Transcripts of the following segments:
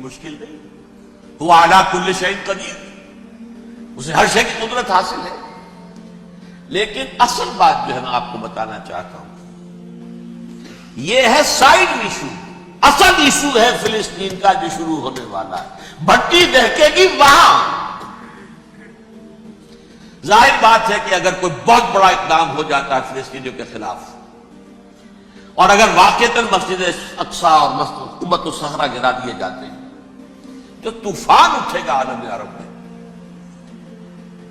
مشکل نہیں، وہ اعلیٰ کل شیء قدیر، اسے ہر شے کی قدرت حاصل ہے۔ لیکن اصل بات جو ہے میں آپ کو بتانا چاہتا ہوں، یہ ہے سائیڈ ایشو۔ اصل ایشو ہے فلسطین کا جو شروع ہونے والا ہے، بھٹی دہکے گی وہاں۔ ظاہر بات ہے کہ اگر کوئی بہت بڑا اقدام ہو جاتا ہے فلسطینیوں کے خلاف، اور اگر واقعتاً مسجد اقصی اور مسجد قبۃ الصخرہ گرا دیے جاتے ہیں، جو طوفان اٹھے گا عالم عرب میں،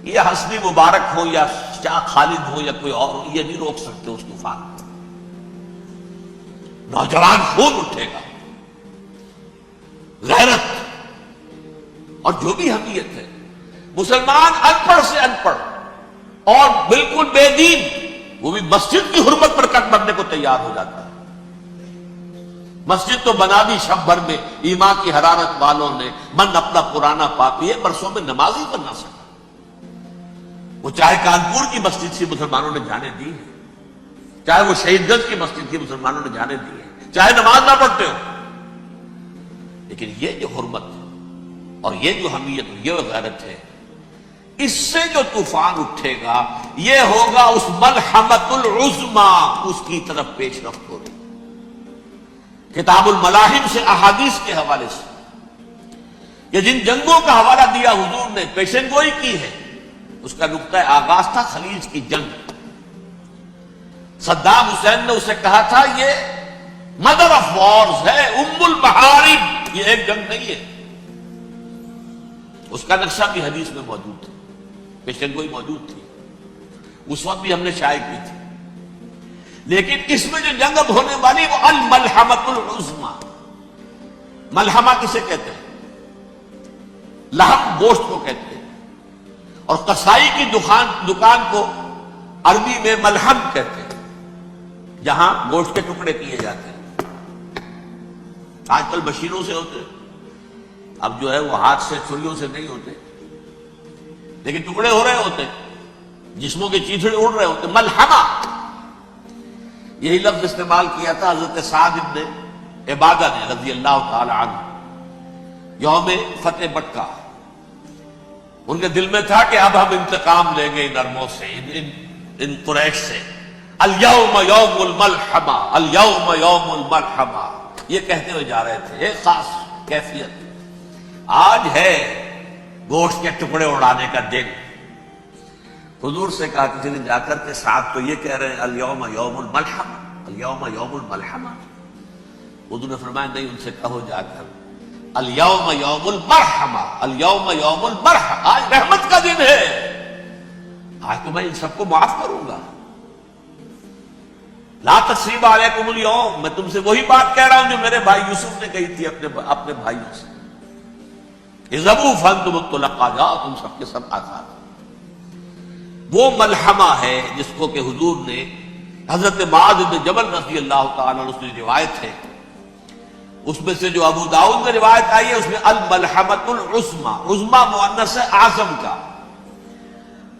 یہ حسنی مبارک ہو یا شاہ خالد ہو یا کوئی اور، یہ نہیں روک سکتے اس طوفان کو۔ نوجوان خون اٹھے گا، غیرت اور جو بھی حمیت ہے۔ مسلمان ان پڑھ سے ان پڑھ اور بالکل بے دین، وہ بھی مسجد کی حرمت پر کٹ بننے کو تیار ہو جاتا ہے۔ مسجد تو بنا دی شب بھر میں ایمان کی حرارت والوں نے، من اپنا پرانا پاپی ہے، برسوں میں نماز ہی بن نہ سکا۔ وہ چاہے کانپور کی مسجد سے مسلمانوں نے جانے دی ہے، چاہے وہ شہید گنج کی مسجد کی مسلمانوں نے جانے دی ہے، چاہے نماز نہ پڑھتے ہو، لیکن یہ جو حرمت اور یہ جو حمیت اور یہ غیرت ہے، اس سے جو طوفان اٹھے گا، یہ ہوگا اس ملحمۃ العظمیٰ، اس کی طرف پیش رفت ہو رہی۔ کتاب الملاحم سے احادیث کے حوالے سے یہ جن جنگوں کا حوالہ دیا حضور نے، پیشن گوئی کی ہے، اس کا نقطہ آغاز تھا خلیج کی جنگ۔ صدام حسین نے اسے کہا تھا یہ مدر آف وارز ہے، ام المحارب، یہ ایک جنگ نہیں ہے۔ اس کا نقشہ بھی حدیث میں موجود تھا، پیشن گوئی موجود تھی، اس وقت بھی ہم نے شائع کی تھی۔ لیکن اس میں جو جنگ اب ہونے والی وہ الملحمۃ العظمیٰ۔ ملحمہ کسے کہتے ہیں؟ لحم گوشت کو کہتے ہیں، اور قصائی کی دکان کو عربی میں ملحم کہتے ہیں، جہاں گوشت کے ٹکڑے کیے جاتے ہیں۔ آج کل مشینوں سے ہوتے ہیں، اب جو ہے وہ ہاتھ سے چھریوں سے نہیں ہوتے، لیکن ٹکڑے ہو رہے ہوتے، جسموں کے چیتھڑے اڑ رہے ہوتے۔ ملحمہ، یہی لفظ استعمال کیا تھا حضرت سعد ابن عبادہ نے رضی اللہ تعالی عنہ یوم فتح مکہ۔ ان کے دل میں تھا کہ اب ہم انتقام لیں گے ان عربوں سے، ان قریش سے۔ الیوم یوم الملحمہ، الیوم یوم الملحمہ، یہ کہتے ہوئے جا رہے تھے۔ ایک خاص کیفیت، آج ہے گوشت کے ٹکڑے اڑانے کا دن۔ حضور سے کہا کسی نے جا کر کے ساتھ تو یہ کہہ رہے ہیں الیوم یوم الملحمہ، الیوم یوم الملحمہ۔ حضور نے فرمایا نہیں، ان سے کہو جا کر الیوم یوم المرحمہ، الیوم یوم المرحمہ، آج رحمت کا دن ہے، آج تو میں ان سب کو معاف کروں گا۔ لا تثریب علیکم اليوم، میں تم سے وہی بات کہہ رہا ہوں جو میرے بھائی یوسف نے کہی تھی اپنے بھائیوں سے، اذهبوا فانتم الطلقاء، جاؤ تم سب کے سب آزاد۔ وہ ملحمہ ہے جس کو کہ حضور نے حضرت معاذ بن جبل رضی اللہ تعالیٰ عنہ سے روایت ہے، اس میں سے جو ابو داؤد میں روایت آئی ہے، اس میں الملحمۃ العظمیٰ، عظمیٰ مؤنث ہے اعظم کا۔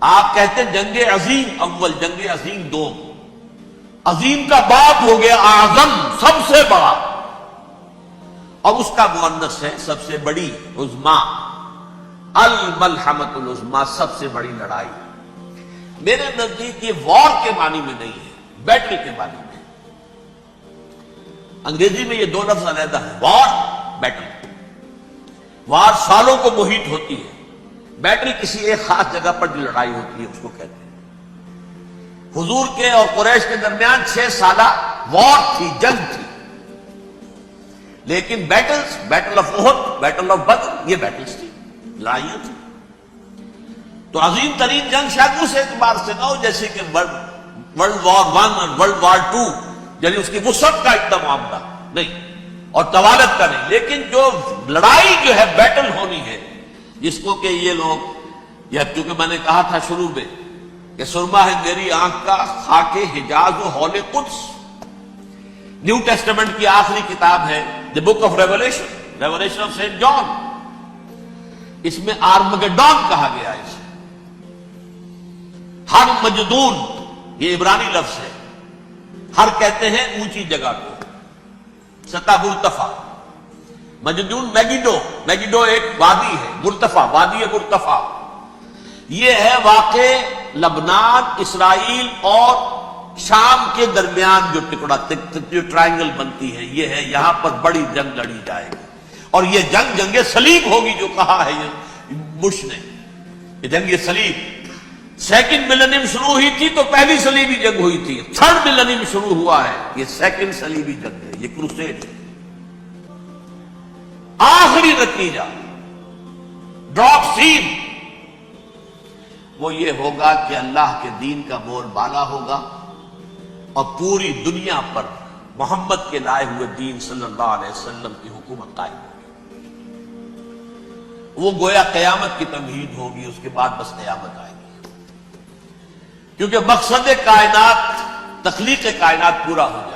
آپ کہتے ہیں جنگ عظیم اول، جنگ عظیم دوم، عظیم کا باب ہو گیا اعظم، سب سے بڑا، اور اس کا مؤنث ہے سب سے بڑی، عظمیٰ، الملحمۃ العظمیٰ، سب سے بڑی لڑائی۔ میرے نزدیک یہ وار کے معنی میں نہیں ہے، بیٹل کے معنی میں۔ انگریزی میں یہ دو لفظ علیحدہ ہیں، وار، بیٹل۔ وار سالوں کو محیط ہوتی ہے، بیٹل کسی ایک خاص جگہ پر جو لڑائی ہوتی ہے اس کو کہتے ہیں۔ حضور کے اور قریش کے درمیان 6 سالہ وار تھی، جنگ تھی، لیکن battles, battle of Uhud, battle of Badr, یہ بیٹلز تھی، لڑائیاں تھی۔ تو عظیم ترین جنگ شاید اس اعتبار سے نہ ہو جیسے کہ ورلڈ وار 1 اور ورلڈ وار 2، یعنی اس کی وسعت کا اتنا معاملہ نہیں اور طوالت کا نہیں، لیکن جو لڑائی جو ہے بیٹل ہونی ہے، جس کو کہ یہ لوگ، یا چونکہ میں نے کہا تھا شروع میں کہ سرما ہے میری آنکھ کا خاک حجاز و ہول قدس، نیو ٹیسٹمنٹ کی آخری کتاب ہے the book of Revelation, Revelation of Saint John, اس میں آرمگڈون کہا گیا ہے۔ ہر مجدون، یہ عبرانی لفظ ہے، ہر کہتے ہیں اونچی جگہ کو، سطح مرتفع، مجدون میگیڈو ایک وادی ہے، مرتفع، وادی مرتفع. یہ ہے واقع لبنان، اسرائیل اور شام کے درمیان جو ٹکڑا، جو ٹرائنگل بنتی ہے، یہ ہے. یہاں پر بڑی جنگ لڑی جائے گی، اور یہ جنگ صلیب ہوگی جو کہا ہے یہ بش نے. یہ جنگ صلیب سیکنڈ ملینیم شروع ہوئی تھی تو پہلی صلیبی جنگ ہوئی تھی. تھرڈ ملینیم شروع ہوا ہے، یہ سیکنڈ صلیبی جنگ ہے، یہ کروسیڈ ہے. آخری نتیجہ ڈراپ سین وہ یہ ہوگا کہ اللہ کے دین کا بول بالا ہوگا اور پوری دنیا پر محمد کے لائے ہوئے دین صلی اللہ علیہ وسلم کی حکومت قائم ہوگی. وہ گویا قیامت کی تمہید ہوگی، اس کے بعد بس قیامت آئے گی، کیونکہ مقصد کائنات، تخلیق کائنات پورا ہو جائے.